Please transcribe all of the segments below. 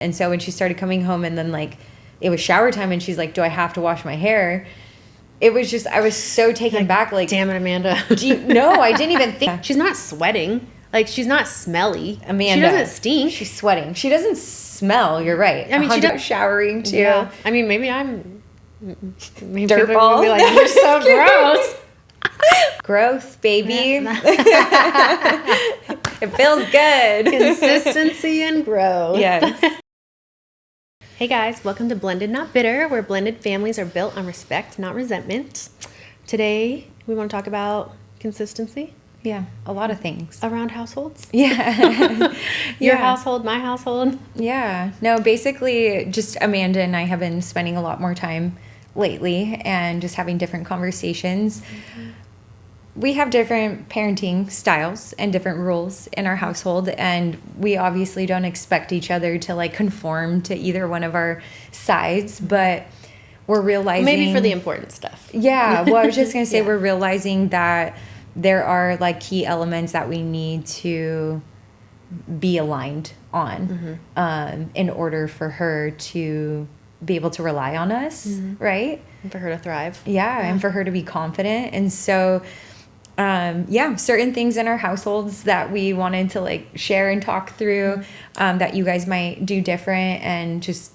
And so when she started coming home and then like it was shower time and she's like, do I have to wash my hair? It was just, I was so taken back. Like, damn it, Amanda. No, I didn't even think. She's not sweating. Like, she's not smelly. Amanda. She doesn't stink. She's sweating. She doesn't smell. You're right. I mean, she does showering too. Yeah. I mean, maybe I'm... Maybe Dirtball. Be like, you're so gross. Growth, baby. It feels good. Consistency and growth. Yes. Hey guys, welcome to Blended Not Bitter, where blended families are built on respect, not resentment. Today, we want to talk about consistency. Yeah, a lot of things. Around households. Yeah. Your household, my household. Yeah. No, basically, just Amanda and I have been spending a lot more time lately and just having different conversations. Mm-hmm. We have different parenting styles and different rules in our household, and we obviously don't expect each other to like conform to either one of our sides, but we're realizing... Maybe for the important stuff. Yeah. Well, I was just going to say we're realizing that there are like key elements that we need to be aligned on in order for her to be able to rely on us, right? And for her to thrive. Yeah, and for her to be confident. And so... certain things in our households that we wanted to like share and talk through, that you guys might do different, and just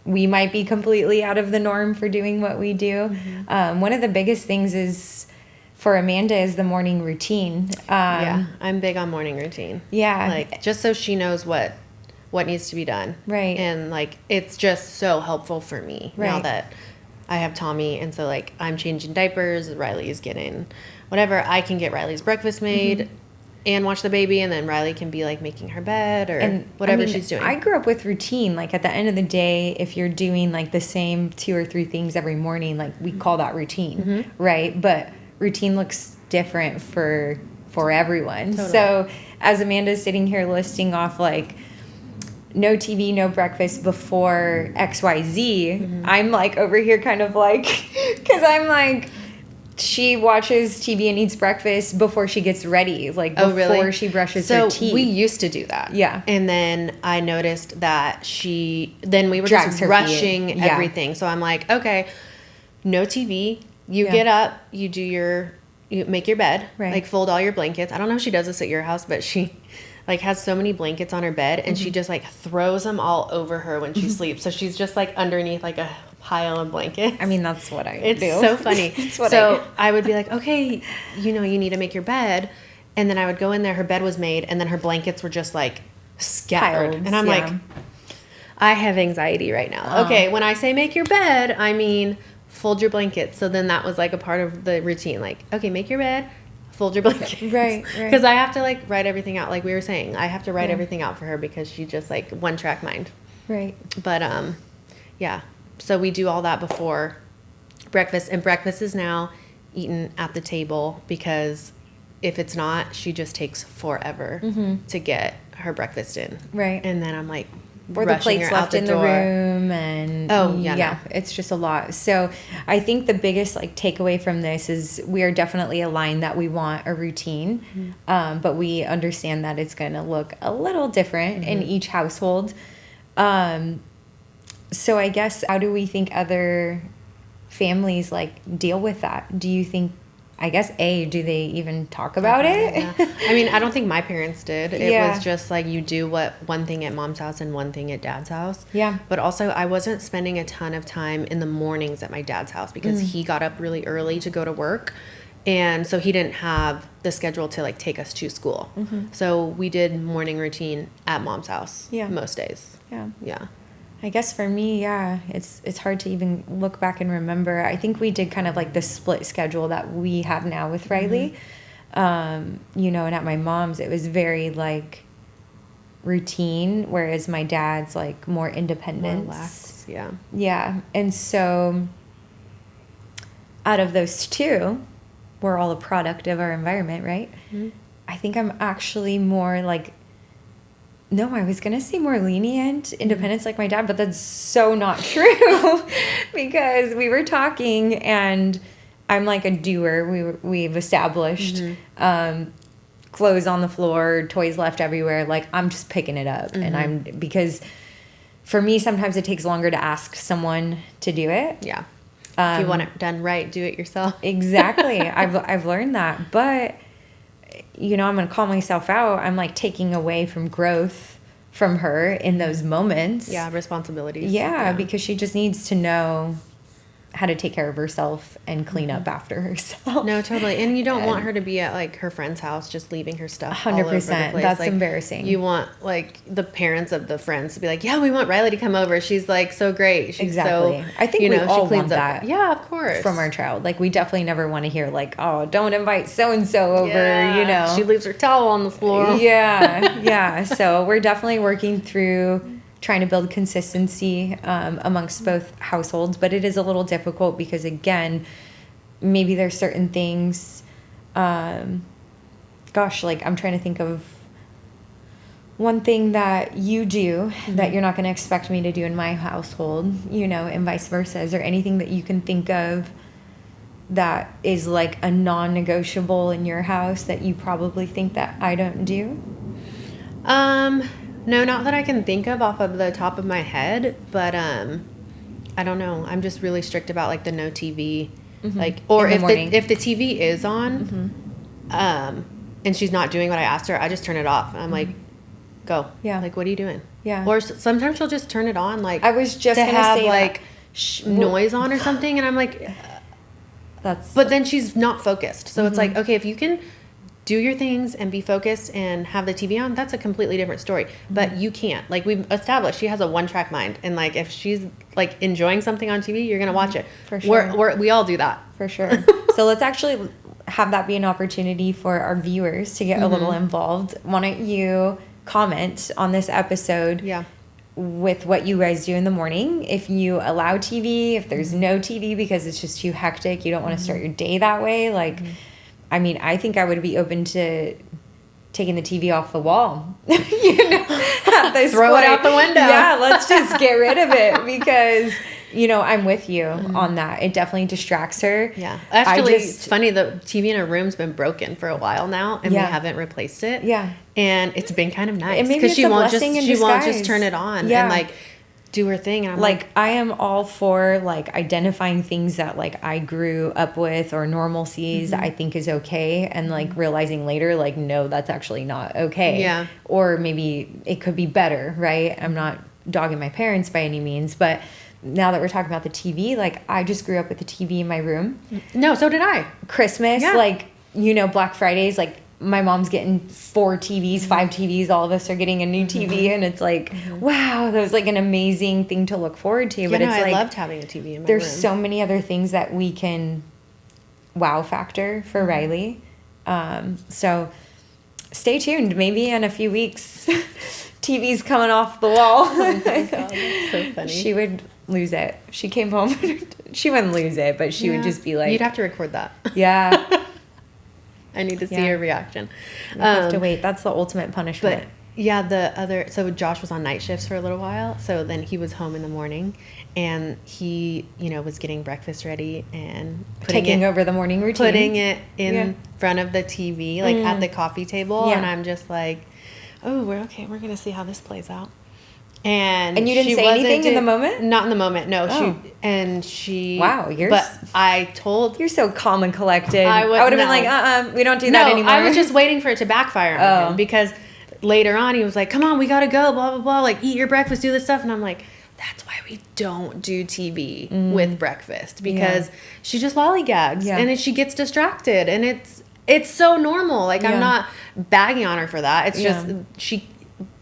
we might be completely out of the norm for doing what we do. One of the biggest things is for Amanda is the morning routine. Yeah, I'm big on morning routine. Yeah. Like just so she knows what needs to be done. Right. And like, it's just so helpful for me now that I have Tommy. And so like I'm changing diapers, Riley is getting whatever. I can get Riley's breakfast made and watch the baby, and then Riley can be like making her bed or whatever she's doing. I grew up with routine. Like at the end of the day, if you're doing like the same 2 or 3 things every morning, like we call that routine, right? But routine looks different for everyone. Totally. So as Amanda's sitting here listing off like no TV, no breakfast before XYZ, I'm like over here kind of like, because I'm like, she watches TV and eats breakfast before she gets ready, like before she brushes her teeth. So we used to do that. Yeah. And then I noticed that then we were just rushing everything. So I'm like, okay, no TV. You get up, you make your bed, like fold all your blankets. I don't know if she does this at your house, but she like has so many blankets on her bed, and she just like throws them all over her when she sleeps. So she's just like underneath like a pile of blankets. I mean, that's what I do. It's so funny. I would be like, okay, you need to make your bed. And then I would go in there, her bed was made, and then her blankets were just like scattered. Piles, and I'm like, I have anxiety right now. Okay, when I say make your bed, I mean fold your blankets. So then that was like a part of the routine. Like, okay, make your bed, fold your blankets. Right. Because I have to like write everything out. Like we were saying, I have to write everything out for her because she just like one track mind. Right. But yeah. So we do all that before breakfast, and breakfast is now eaten at the table, because if it's not, she just takes forever to get her breakfast in. Right. And then I'm like, or the plates left in the room, and it's just a lot. So I think the biggest like takeaway from this is we are definitely aligned that we want a routine, but we understand that it's going to look a little different in each household. So I guess, how do we think other families like deal with that? Do you think, I guess, do they even talk about it? Yeah. I mean, I don't think my parents did. It was just like you do one thing at mom's house and one thing at dad's house. Yeah. But also I wasn't spending a ton of time in the mornings at my dad's house because he got up really early to go to work. And so he didn't have the schedule to like take us to school. So we did morning routine at mom's house most days. Yeah. Yeah. I guess for me, it's hard to even look back and remember. I think we did kind of like the split schedule that we have now with Riley. And at my mom's, it was very like routine, whereas my dad's like more independence. More relaxed, yeah. Yeah. And so out of those two, we're all a product of our environment, right? I think I'm actually more like, no, I was going to say more lenient, independence like my dad, but that's so not true because we were talking and I'm like a doer. We've established clothes on the floor, toys left everywhere. Like I'm just picking it up. And because for me, sometimes it takes longer to ask someone to do it. Yeah. If you want it done right, do it yourself. Exactly. I've learned that. But, you know, I'm going to call myself out. I'm like taking away from growth from her in those moments. Yeah, responsibilities. Yeah, because she just needs to know how to take care of herself and clean up after herself. No, totally. And you don't want her to be at like her friend's house just leaving her stuff 100%. All over the place. That's like, embarrassing. You want like the parents of the friends to be like, yeah, we want Riley to come over. She's like so great. She's exactly. So, I think we all want that. Yeah, of course. From our child. Like we definitely never want to hear like, oh, don't invite so-and-so over, you know. She leaves her towel on the floor. Yeah. Yeah. So we're definitely working through trying to build consistency amongst both households, but it is a little difficult because again, maybe there's certain things, like I'm trying to think of one thing that you do that you're not going to expect me to do in my household, you know, and vice versa. Is there anything that you can think of that is like a non-negotiable in your house that you probably think that I don't do? No, not that I can think of off of the top of my head, but I don't know. I'm just really strict about like the no TV, like, or if the TV is on, and she's not doing what I asked her, I just turn it off. I'm like, go. Yeah. Like, what are you doing? Yeah. Or sometimes she'll just turn it on, like I was just to gonna have say like noise on or something, and I'm like, but then she's not focused. So it's like, okay, if you can do your things and be focused and have the TV on, that's a completely different story. But you can't. Like we've established, she has a one-track mind. And like if she's like enjoying something on TV, you're going to watch it. For sure. We all do that. For sure. So let's actually have that be an opportunity for our viewers to get a little involved. Why don't you comment on this episode with what you guys do in the morning? If you allow TV, if there's no TV because it's just too hectic, you don't want to start your day that way. Like, I mean, I think I would be open to taking the TV off the wall. You know, throw it out the window. Yeah, let's just get rid of it because, you know, I'm with you on that. It definitely distracts her. Yeah. Actually, it's funny. The TV in her room's been broken for a while now, and we haven't replaced it. Yeah. And it's been kind of nice because she won't just turn it on and like do her thing. And I'm like, I am all for like identifying things that like I grew up with or normalcies I think is okay, and like realizing later like, no, that's actually not okay. Yeah. Or maybe it could be better, right? I'm not dogging my parents by any means, but now that we're talking about the TV, like I just grew up with the TV in my room. No, so did I. Christmas, like, you know, Black Fridays, like my mom's getting 4 TVs, 5 TVs. All of us are getting a new TV, and it's like, wow, that was like an amazing thing to look forward to. But it's I like, loved having a TV in my there's room. so many other things that we can wow factor for Riley. So stay tuned. Maybe in a few weeks, TV's coming off the wall. Oh my God, that's so funny. She would lose it. She came home. She wouldn't lose it, but she would just be like, you'd have to record that. Yeah. I need to see your reaction. You have to wait. That's the ultimate punishment. But yeah, so Josh was on night shifts for a little while. So then he was home in the morning, and he, you know, was getting breakfast ready and taking over the morning routine, putting it in front of the TV, like at the coffee table. And I'm just like, oh, we're going to see how this plays out. And you didn't say anything in the moment? Not in the moment, no. She wow, but I told... You're so calm and collected. I would have been like, we don't do that anymore. I was just waiting for it to backfire on him, because later on he was like, come on, we gotta go, blah, blah, blah, like eat your breakfast, do this stuff. And I'm like, that's why we don't do TV with breakfast, because she just lollygags and then she gets distracted, and it's so normal. Like I'm not bagging on her for that. It's just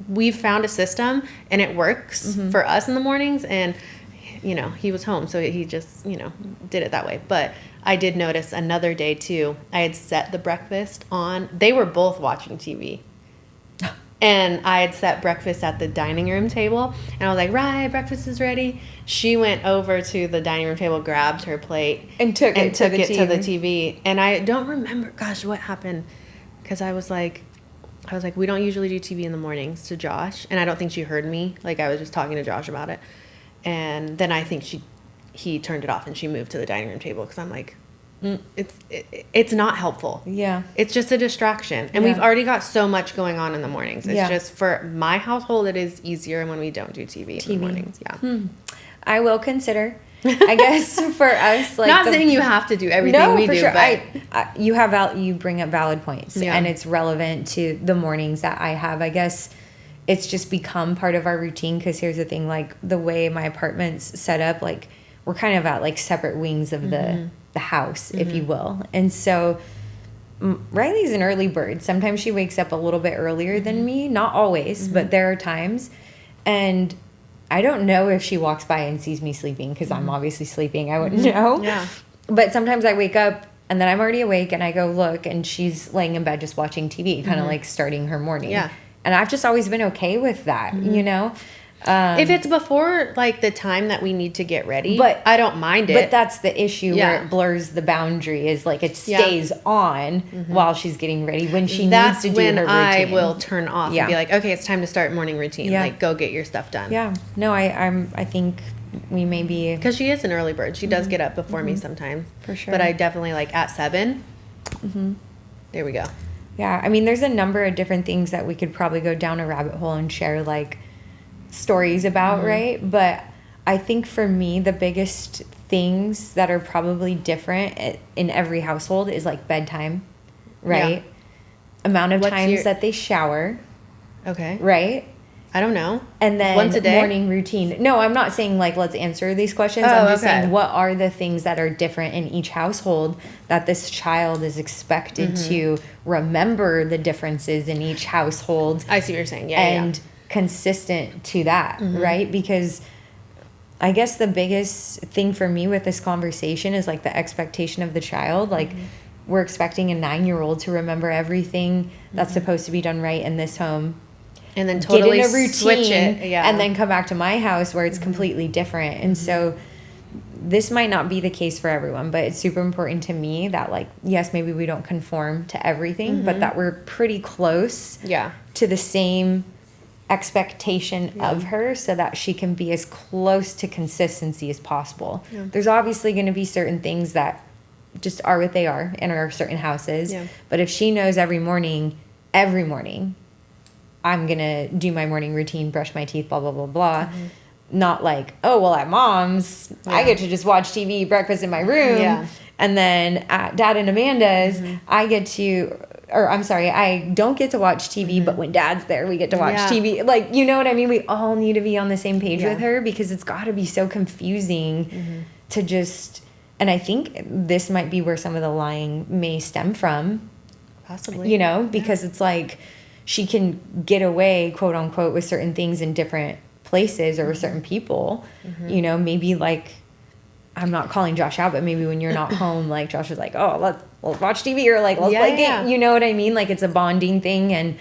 we've found a system and it works for us in the mornings, and you know, he was home, so he just, you know, did it that way. But I did notice another day too, I had set the breakfast on. They were both watching TV. And I had set breakfast at the dining room table, and I was like, right, breakfast is ready. She went over to the dining room table, grabbed her plate, and took it to the TV. And I don't remember, gosh, what happened, because I was like, we don't usually do TV in the mornings, to Josh. And I don't think she heard me. Like, I was just talking to Josh about it. And then I think he turned it off, and she moved to the dining room table, because I'm like, it's not helpful. Yeah. It's just a distraction. And we've already got so much going on in the mornings. It's just, for my household, it is easier when we don't do TV in the mornings. Yeah. I will consider. I guess for us, like, not saying you have to do everything we do, sure. but you bring up valid points, and it's relevant to the mornings that I have. I guess it's just become part of our routine, because here's the thing, like, the way my apartment's set up, like, we're kind of at like separate wings of the house, if you will. And so Riley's an early bird. Sometimes she wakes up a little bit earlier than me, not always, but there are times. And I don't know if she walks by and sees me sleeping, because I'm obviously sleeping. I wouldn't know. Yeah. But sometimes I wake up and then I'm already awake, and I go look, and she's laying in bed just watching TV, kind of like starting her morning. Yeah. And I've just always been okay with that, you know? If it's before, like, the time that we need to get ready, but I don't mind it. But that's the issue where it blurs the boundary, is like it stays on while she's getting ready when she needs to do her routine. That's when I will turn off and be like, okay, it's time to start morning routine. Like, go get your stuff done. Yeah. No, I think we may be... Because she is an early bird. She does get up before me sometimes. For sure. But I definitely, like, at 7, there we go. Yeah. I mean, there's a number of different things that we could probably go down a rabbit hole and share, like, stories about, right? But I think for me, the biggest things that are probably different in every household is like bedtime, right? Amount of times that they shower. Okay. Right? I don't know. And then once a day? Morning routine. No, I'm not saying like let's answer these questions. I'm just saying, what are the things that are different in each household that this child is expected to remember the differences in each household. I see what you're saying. Yeah. And consistent to that, right? Because I guess the biggest thing for me with this conversation is like the expectation of the child. Like, we're expecting a 9-year-old to remember everything that's supposed to be done right in this home, and then totally get in a routine, switch it, and then come back to my house where it's completely different. And so this might not be the case for everyone, but it's super important to me that, like, yes, maybe we don't conform to everything, but that we're pretty close to the same expectation of her, so that she can be as close to consistency as possible. There's obviously going to be certain things that just are what they are in our certain houses, but if she knows every morning I'm gonna do my morning routine, brush my teeth, blah blah blah blah, not like, oh well, at mom's I get to just watch TV, breakfast in my room, and then at Dad and Amanda's I get to, or I'm sorry, I don't get to watch TV, but when Dad's there, we get to watch TV. Like, you know what I mean? We all need to be on the same page with her, because it's got to be so confusing to just, and I think this might be where some of the lying may stem from. Possibly. You know, because it's like she can get away, quote unquote, with certain things in different places or with certain people. You know, maybe like, I'm not calling Josh out, but maybe when you're not home, like Josh is like, oh, let's watch TV, or like, let's play game. You know what I mean? Like, it's a bonding thing, and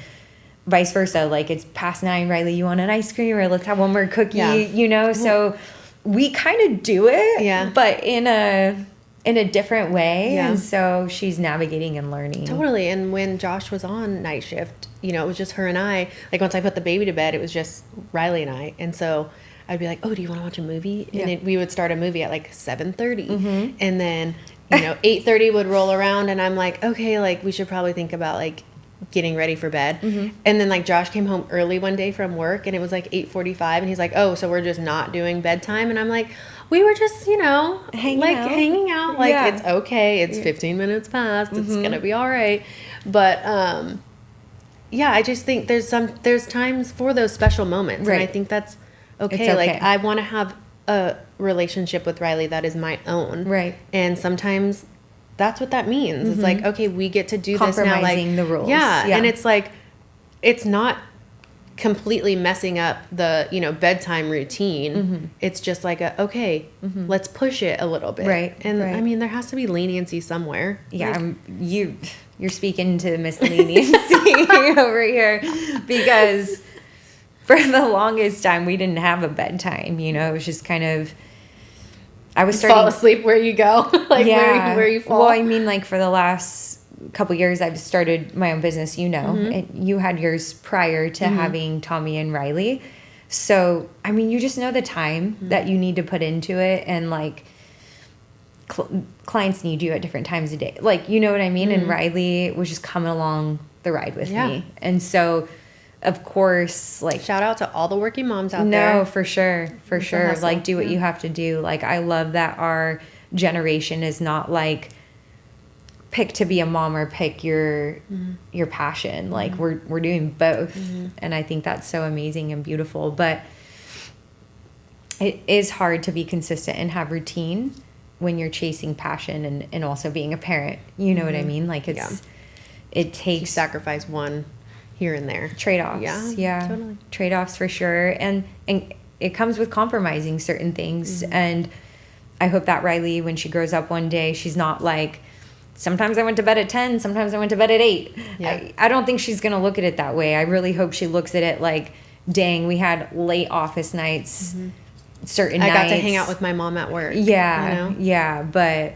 vice versa. Like, it's past 9, Riley, you want an ice cream, or let's have one more cookie, you know? So we kind of do it, but in a different way. And so she's navigating and learning. Totally. And when Josh was on night shift, you know, it was just her and I. Like, once I put the baby to bed, it was just Riley and I. And so I'd be like, oh, do you want to watch a movie? And we would start a movie at like 7:30. And then, you know, 8:30 would roll around, and I'm like, okay, like, we should probably think about like getting ready for bed. And then like Josh came home early one day from work, and it was like 8:45, and he's like, oh, so we're just not doing bedtime? And I'm like, we were just, you know, hanging out. Like, it's okay. It's 15 minutes past. It's gonna be all right. But I just think there's times for those special moments, and I think that's okay. Like, I want to have a relationship with Riley that is my own, right? And sometimes that's what that means. It's like, okay, we get to do this now, like compromising the rules. And it's like, it's not completely messing up the, you know, bedtime routine. It's just like okay, let's push it a little bit, right? And I mean, there has to be leniency somewhere. You're speaking to Miss Leniency over here, because for the longest time we didn't have a bedtime. You know, it was just kind of, I was starting fall asleep where you go, like where you fall. Well, I mean, like, for the last couple years, I've started my own business. You know, and you had yours prior to having Tommy and Riley. So, I mean, you just know the time that you need to put into it, and like, clients need you at different times of day. Like, you know what I mean? And Riley was just coming along the ride with me. And so, of course, like... Shout out to all the working moms out there. No, for sure. For sure. Like, do what you have to do. Like, I love that our generation is not like, pick to be a mom or pick your passion. Like, we're doing both. And I think that's so amazing and beautiful. But it is hard to be consistent and have routine when you're chasing passion and also being a parent. You know what I mean? Like, it takes... You sacrifice one here and there. Trade-offs. Yeah. Totally. Trade-offs for sure. And it comes with compromising certain things. And I hope that Riley, when she grows up one day, she's not like, sometimes I went to bed at 10, sometimes I went to bed at 8. Yeah. I don't think she's going to look at it that way. I really hope she looks at it like, dang, we had late office nights, certain nights. I got to hang out with my mom at work. Yeah. You know? Yeah. But,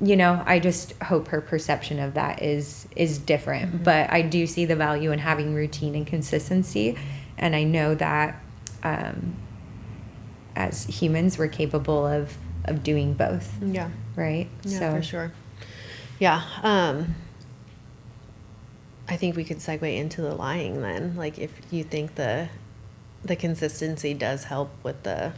you know, I just hope her perception of that is different. But I do see the value in having routine and consistency. And I know that as humans, we're capable of doing both. Yeah. Right? Yeah, so. For sure. Yeah. I think we could segue into the lying then. Like, if you think the consistency does help with the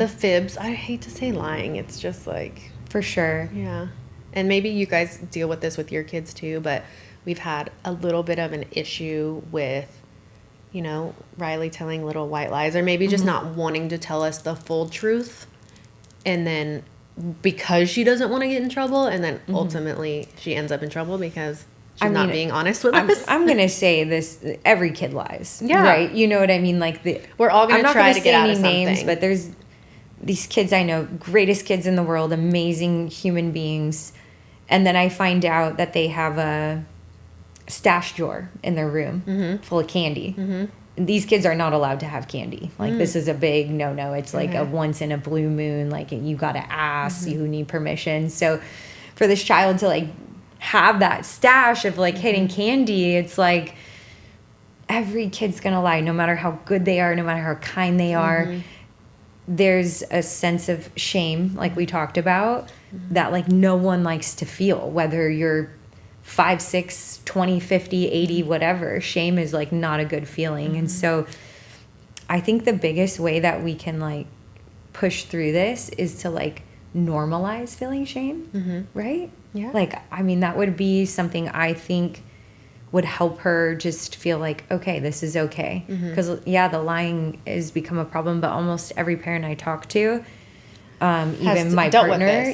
fibs. I hate to say lying. It's just like... For sure. Yeah. And maybe you guys deal with this with your kids too, but we've had a little bit of an issue with, you know, Riley telling little white lies, or maybe just not wanting to tell us the full truth. And then because she doesn't want to get in trouble, and then ultimately she ends up in trouble because she's not being honest with us. I'm going to say this, every kid lies. Yeah. Right? You know what I mean? Like, we're all going to try to get out of something. I'm not going to say any names, but there's these kids I know, greatest kids in the world, amazing human beings. And then I find out that they have a stash drawer in their room full of candy. These kids are not allowed to have candy. Like, this is a big no-no. It's like a once in a blue moon. Like, you got to ask, you need permission. So for this child to, like, have that stash of, like, hidden candy, it's like every kid's going to lie, no matter how good they are, no matter how kind they are. There's a sense of shame, like we talked about, that, like, no one likes to feel, whether you're 5, 6, 20, 50, 80, whatever. Shame is, like, not a good feeling. And so I think the biggest way that we can, like, push through this is to, like, normalize feeling shame, right? Yeah. Like, I mean, that would be something I think would help her just feel like, okay, this is okay. Because, the lying has become a problem, but almost every parent I talk to, even my partner,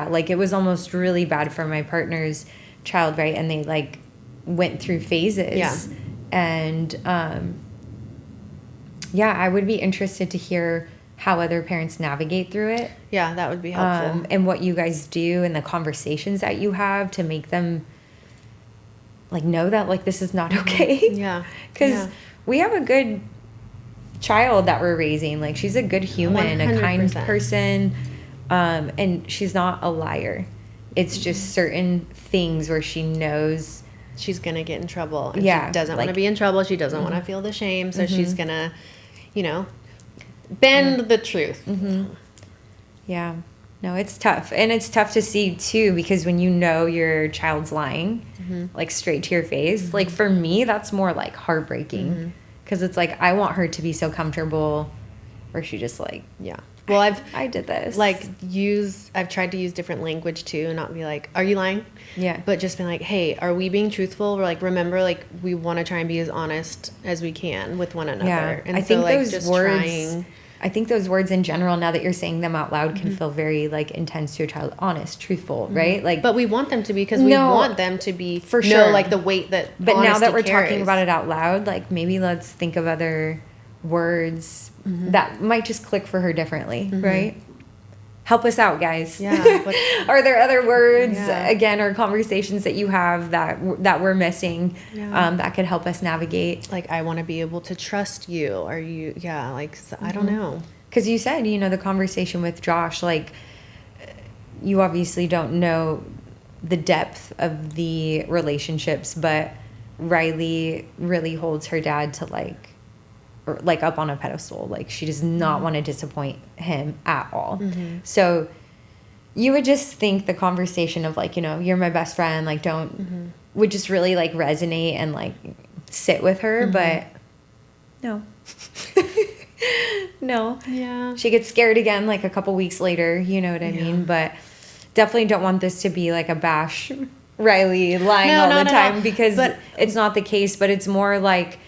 like, it was almost really bad for my partner's child, right? And they, like, went through phases. Yeah. And, I would be interested to hear how other parents navigate through it. Yeah, that would be helpful. And what you guys do and the conversations that you have to make them, like, know that, like, this is not okay. Yeah. Because we have a good child that we're raising. Like, she's a good human, 100%. A kind person, and she's not a liar. It's just certain things where she knows she's gonna get in trouble. And she doesn't want to be in trouble. She doesn't want to feel the shame, so she's gonna, you know, bend the truth. Yeah. No, it's tough. And it's tough to see, too, because when you know your child's lying, like, straight to your face, like, for me, that's more, like, heartbreaking. Because it's like, I want her to be so comfortable where she just, like... Yeah. Well, I did this. Like, I've tried to use different language, too, and not be like, are you lying? Yeah. But just be like, hey, are we being truthful? We're like, remember, like, we want to try and be as honest as we can with one another. Yeah. And I so, think like, those just words... trying... I think those words in general, now that you're saying them out loud, can feel very, like, intense to a child. Honest, truthful, right? Like, but we want them to be, because we want them to be, for sure, like, the weight that. But now that we're talking about it out loud, like, maybe let's think of other words that might just click for her differently, right? Help us out, guys. Yeah. Are there other words, again, or conversations that you have that we're missing that could help us navigate? Like, I want to be able to trust you. Are you, like, I don't know. Because you said, you know, the conversation with Josh, like, you obviously don't know the depth of the relationships, but Riley really holds her dad to, like up on a pedestal. Like, she does not want to disappoint him at all. So you would just think the conversation of like, you know, you're my best friend, like don't, would just really like resonate and like sit with her, but no. No. Yeah. She gets scared again like a couple weeks later, you know what I mean? But definitely don't want this to be like a bash Riley lying all the time because it's not the case, but it's more like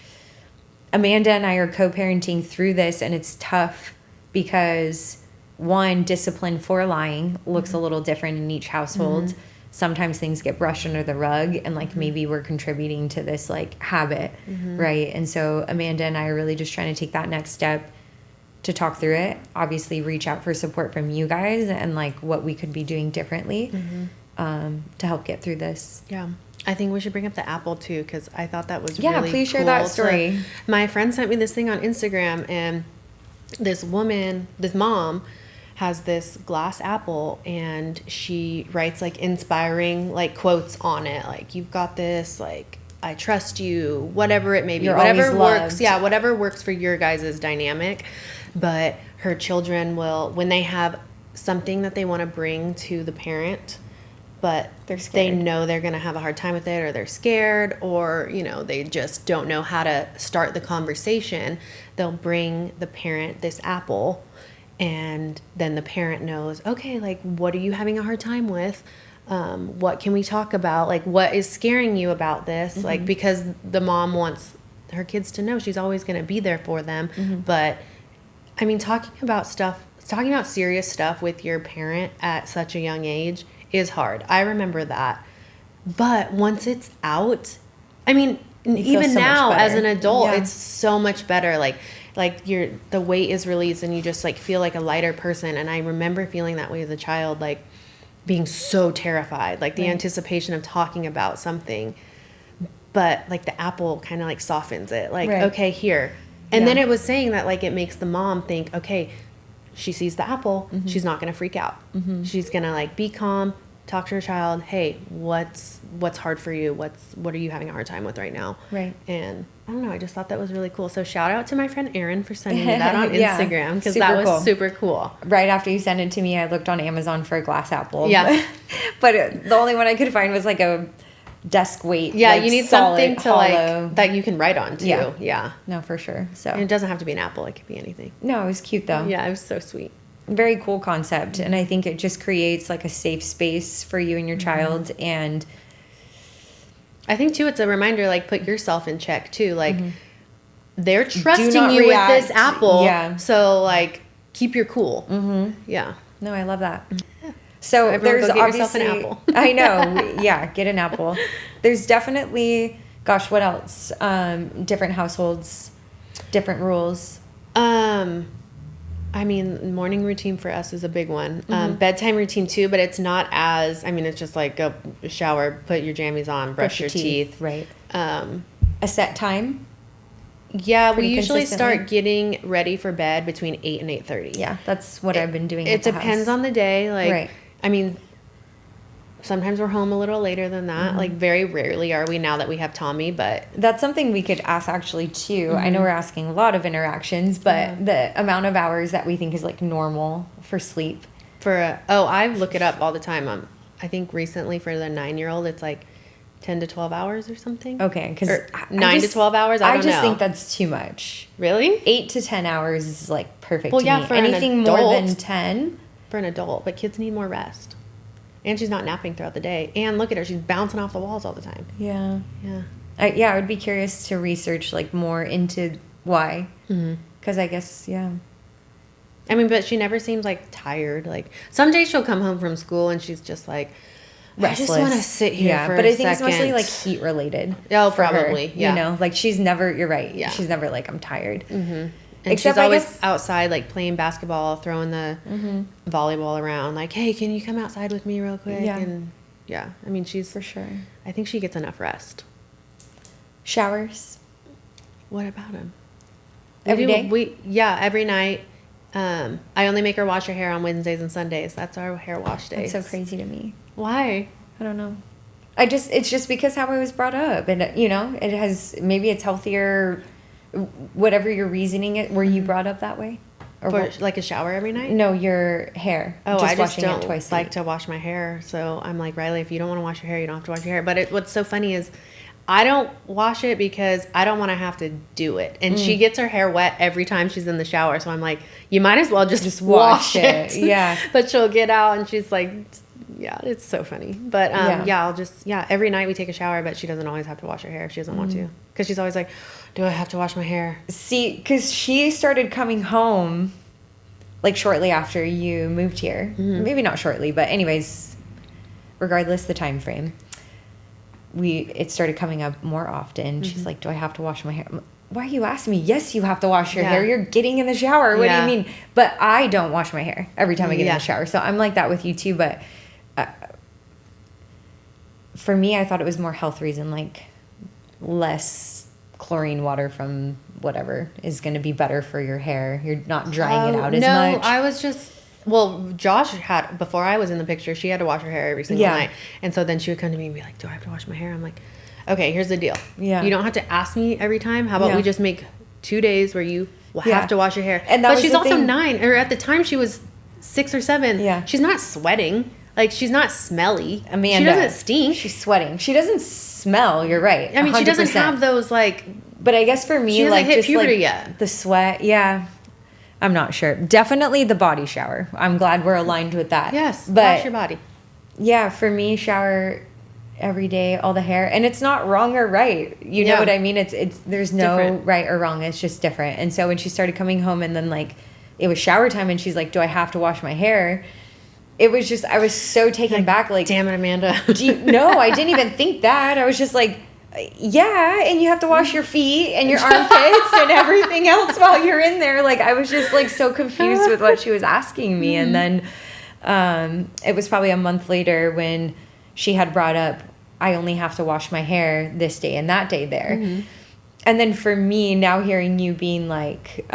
Amanda and I are co-parenting through this, and it's tough because one, discipline for lying looks a little different in each household. Sometimes things get brushed under the rug, and like maybe we're contributing to this like habit, right? And so Amanda and I are really just trying to take that next step to talk through it. Obviously, reach out for support from you guys and like what we could be doing differently to help get through this. Yeah. I think we should bring up the apple too, because I thought that was really please share cool. that story. So my friend sent me this thing on Instagram, and this mom has this glass apple, and she writes like inspiring like quotes on it, like you've got this, like I trust you, whatever it may be. Whatever works. Yeah, whatever works for your guys' dynamic. But her children will, when they have something that they want to bring to the parent, but they know they're going to have a hard time with it, or they're scared, or, you know, they just don't know how to start the conversation, they'll bring the parent this apple, and then the parent knows, okay, like, what are you having a hard time with? What can we talk about? Like, what is scaring you about this? Like, because the mom wants her kids to know she's always going to be there for them. But, I mean, talking about serious stuff with your parent at such a young age is hard. I remember that. But once it's out, I mean, even now as an adult, it's so much better. Like the weight is released, and you just like feel like a lighter person. And I remember feeling that way as a child, like being so terrified, like the anticipation of talking about something. But like the apple kind of like softens it. Like, okay, here. And then it was saying that like it makes the mom think, okay, she sees the apple, she's not going to freak out. She's going to like be calm, talk to her child. Hey, what's hard for you? What are you having a hard time with right now? Right. And I don't know, I just thought that was really cool. So shout out to my friend Erin for sending me that on Instagram, because that was super cool. Right after you sent it to me, I looked on Amazon for a glass apple. Yeah. But the only one I could find was like a desk weight. Yeah, like, you need something to like that you can write on too. Yeah. No, for sure. So and it doesn't have to be an apple, it could be anything. No, it was cute though. Yeah, it was so sweet. Very cool concept. And I think it just creates like a safe space for you and your child. And I think too, it's a reminder, like, put yourself in check too. Like, they're trusting you with this apple. Yeah. So like, keep your cool. Yeah. No, I love that. So there's obviously an apple. I know. Yeah, get an apple. There's definitely, gosh, what else? Different households, different rules. I mean, morning routine for us is a big one. Bedtime routine too, but it's not as, I mean, it's just like go shower, put your jammies on, brush your teeth. Right. A set time? Yeah, we usually start getting ready for bed between 8 and 8:30. Yeah, that's what I've been doing It depends on the day. Like, I mean, sometimes we're home a little later than that. Like, very rarely are we now that we have Tommy, but... That's something we could ask, actually, too. I know we're asking a lot of interactions, but the amount of hours that we think is, like, normal for sleep. I look it up all the time. I think recently for the 9-year-old, it's, like, 10 to 12 hours or something. Okay, because 9 to 12 hours, I don't know. I just think that's too much. Really? 8 to 10 hours is, like, perfect to me. For anything more than 10... For an adult, but kids need more rest. And she's not napping throughout the day. And look at her, she's bouncing off the walls all the time. Yeah. I would be curious to research like more into why. Because I guess, I mean, but she never seems like tired. Like, some days she'll come home from school and she's just like, restless. I just want to sit here for a second. But I think it's mostly like heat related. Oh, probably. You know, like she's never, you're right. Yeah. She's never like, I'm tired. And except she's always outside, like, playing basketball, throwing the volleyball around. Like, hey, can you come outside with me real quick? Yeah. And, I mean, she's... For sure. I think she gets enough rest. Showers? What about them? Every day? Every night. I only make her wash her hair on Wednesdays and Sundays. That's our hair wash days. That's so crazy to me. Why? I don't know. It's just because how I was brought up. And, you know, maybe it's healthier... Whatever your reasoning is, were you brought up that way? For like a shower every night? No, your hair. Oh, I just don't like to wash my hair. So I'm like, Riley, if you don't want to wash your hair, you don't have to wash your hair. But what's so funny is I don't wash it because I don't want to have to do it. And she gets her hair wet every time she's in the shower. So I'm like, you might as well just wash it. Yeah. But she'll get out and she's like, yeah, it's so funny. But every night we take a shower, but she doesn't always have to wash her hair if she doesn't want to. Because she's always like, do I have to wash my hair? See, because she started coming home like shortly after you moved here. Maybe not shortly, but anyways, regardless the time frame. It started coming up more often. She's like, do I have to wash my hair? Why are you asking me? Yes, you have to wash your hair. You're getting in the shower. What do you mean? But I don't wash my hair every time I get in the shower. So I'm like that with you too. But for me, I thought it was more health reason, like less chlorine water from whatever is going to be better for your hair. You're not drying it out as much. No, I was just... Well, Josh had, before I was in the picture, she had to wash her hair every single night. And so then she would come to me and be like, do I have to wash my hair? I'm like, okay, here's the deal. Yeah. You don't have to ask me every time. How about we just make 2 days where you have to wash your hair? But she's also 9. Or at the time she was 6 or 7. Yeah. She's not sweating. Like, she's not smelly. Amanda. She doesn't stink. She's sweating. She doesn't smell. You're right. I mean, 100%. She doesn't have those, like... But I guess for me, she hasn't hit puberty yet. The sweat, I'm not sure. Definitely the body shower. I'm glad we're aligned with that. Yes, wash your body. Yeah, for me, shower every day, all the hair. And it's not wrong or right. You know what I mean? It's there's no different. Right or wrong. It's just different. And so when she started coming home and then like it was shower time and she's like, do I have to wash my hair? It was just, I was so taken back. Like, damn it, Amanda. No, I didn't even think that. I was just like, yeah, and you have to wash your feet and your armpits and everything else while you're in there. Like, I was just like so confused with what she was asking me. And then it was probably a month later when she had brought up, I only have to wash my hair this day and that day there. And then for me, now hearing you being like,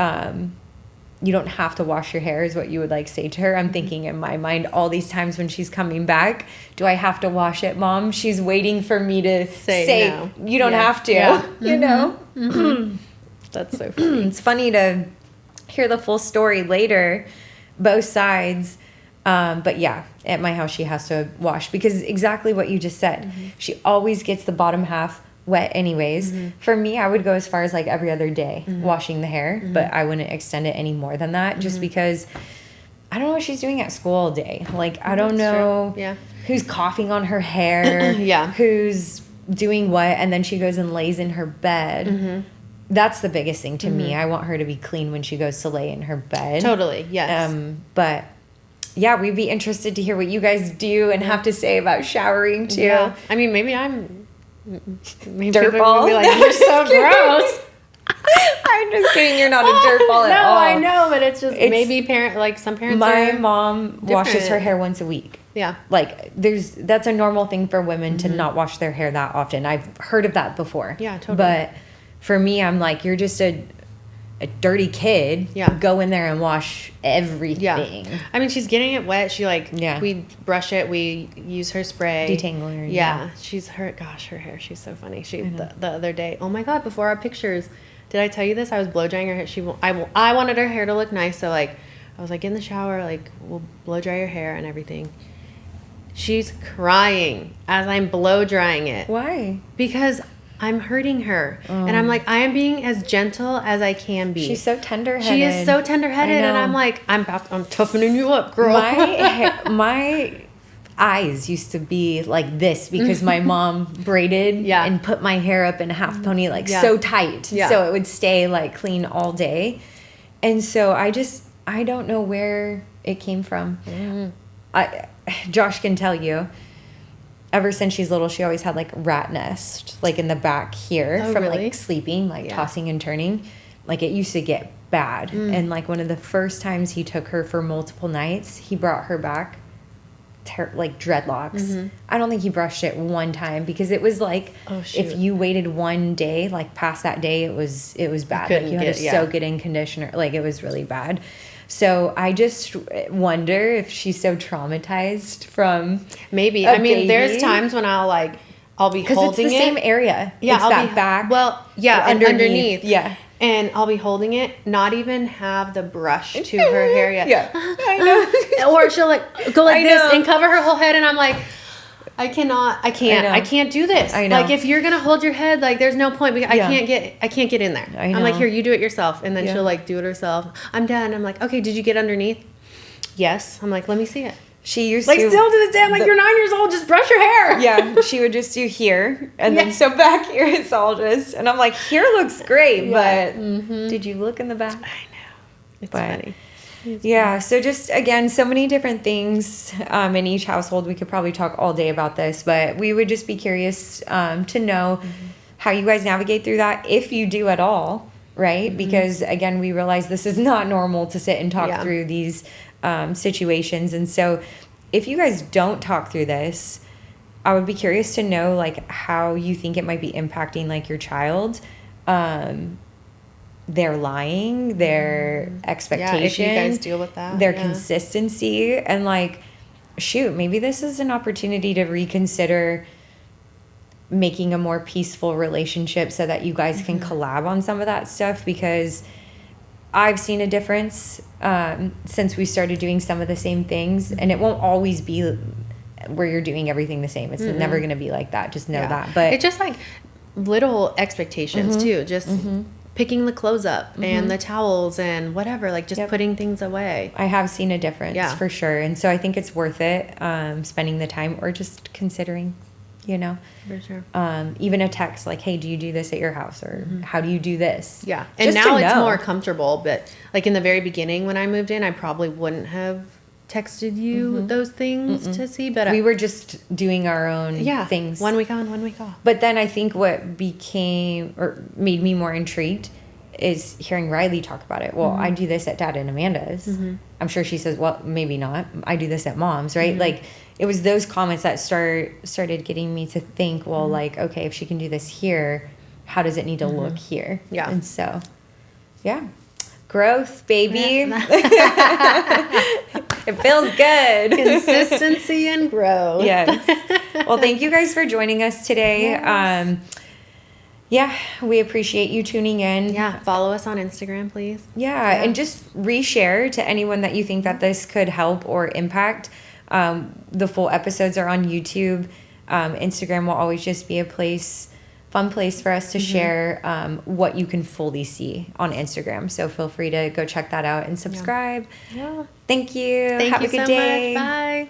you don't have to wash your hair is what you would like say to her. I'm thinking in my mind all these times when she's coming back, do I have to wash it, Mom? She's waiting for me to say no. You don't have to, you know? That's so funny. It's funny to hear the full story later, both sides. But yeah, at my house, she has to wash because exactly what you just said. She always gets the bottom half wet anyways. For me, I would go as far as like every other day washing the hair, but I wouldn't extend it any more than that just because I don't know what she's doing at school all day. Like, I don't know who's coughing on her hair, who's doing what, and then she goes and lays in her bed. That's the biggest thing to me. I want her to be clean when she goes to lay in her bed. Totally, yes. But yeah, we'd be interested to hear what you guys do and have to say about showering too. Yeah. I mean, maybe I'm dirtball. Be like, you're so gross. I'm just kidding. You're not a dirtball at all. No, I know, but it's just maybe some parents. My mom washes her hair once a week. Yeah, like that's a normal thing for women to not wash their hair that often. I've heard of that before. Yeah, totally. But for me, I'm like, you're just a dirty kid. Yeah, go in there and wash everything. Yeah. I mean, she's getting it wet. She we brush it. We use her spray detangler. Yeah, her hair. She's so funny. The other day. Oh my God! Before our pictures, did I tell you this? I was blow drying her hair. I wanted her hair to look nice, so like I was like in the shower, like we'll blow dry your hair and everything. She's crying as I'm blow drying it. Why? Because I'm hurting her. And I'm like, I am being as gentle as I can be. She's so tender-headed. She is so tender-headed. And I'm like, I'm toughening you up, girl. My eyes used to be like this because my mom braided and put my hair up in a half pony so tight. So it would stay like clean all day. And so I don't know where it came from. Josh can tell you. Ever since she's little, she always had like rat nest, like in the back here from like sleeping, like tossing and turning. Like it used to get bad. And like one of the first times he took her for multiple nights, he brought her back like dreadlocks. I don't think he brushed it one time because it was like if you waited one day, like past that day, it was bad. Like you had to soak it in conditioner. Like it was really bad. So I just wonder if she's so traumatized from maybe. I mean, there's times when I'll be holding it. Because it's the same area. Yeah, it's that back. Well, yeah, underneath. Yeah. And I'll be holding it, not even have the brush to her hair yet. Yeah, I know. Or she'll like go like this and cover her whole head, and I'm like, I can't do this. I know. Like, if you're gonna hold your head, like, there's no point because I can't get in there. I know. I'm like, here, you do it yourself, and then she'll like do it herself. I'm done. I'm like, okay, did you get underneath? Yes. I'm like, let me see it. She used like to still to this day. I'm like, you're 9 years old. Just brush your hair. Yeah, she would just do here, and then so back here it's all just, and I'm like, here looks great, but did you look in the back? I know, it's funny. Yeah, so just, again, so many different things in each household. We could probably talk all day about this, but we would just be curious to know how you guys navigate through that, if you do at all, right? Because, again, we realize this is not normal to sit and talk through these situations. And so if you guys don't talk through this, I would be curious to know, like, how you think it might be impacting, like, your child. Their lying, their expectation, if you guys deal with that, their consistency, and like, shoot, maybe this is an opportunity to reconsider making a more peaceful relationship so that you guys can collab on some of that stuff, because I've seen a difference since we started doing some of the same things, and it won't always be where you're doing everything the same. It's never going to be like that. Just know that. But it's just like little expectations too. Just picking the clothes up and the towels and whatever, like just putting things away. I have seen a difference for sure. And so I think it's worth it, spending the time, or just considering, you know, for sure. Even a text like, hey, do you do this at your house? Or how do you do this? Yeah. And now it's more comfortable, but like in the very beginning when I moved in, I probably wouldn't have texted you those things to see, but we were just doing our own things. 1 week on, 1 week off. But then I think what became, or made me more intrigued, is hearing Riley talk about it. Well, I do this at Dad and Amanda's. I'm sure she says, well, maybe not. I do this at Mom's, right? Like, it was those comments that started getting me to think, well, like, okay, if she can do this here, how does it need to look here? Yeah. And so, growth, baby. It feels good. Consistency and growth. Yes. Well, thank you guys for joining us today. Yes. We appreciate you tuning in. Yeah. Follow us on Instagram, please. Yeah. And just reshare to anyone that you think that this could help or impact. The full episodes are on YouTube. Instagram will always just be a fun place for us to share what you can fully see on Instagram. So feel free to go check that out and subscribe. Yeah. Thank you. Thank Have you a good so day. much. Bye.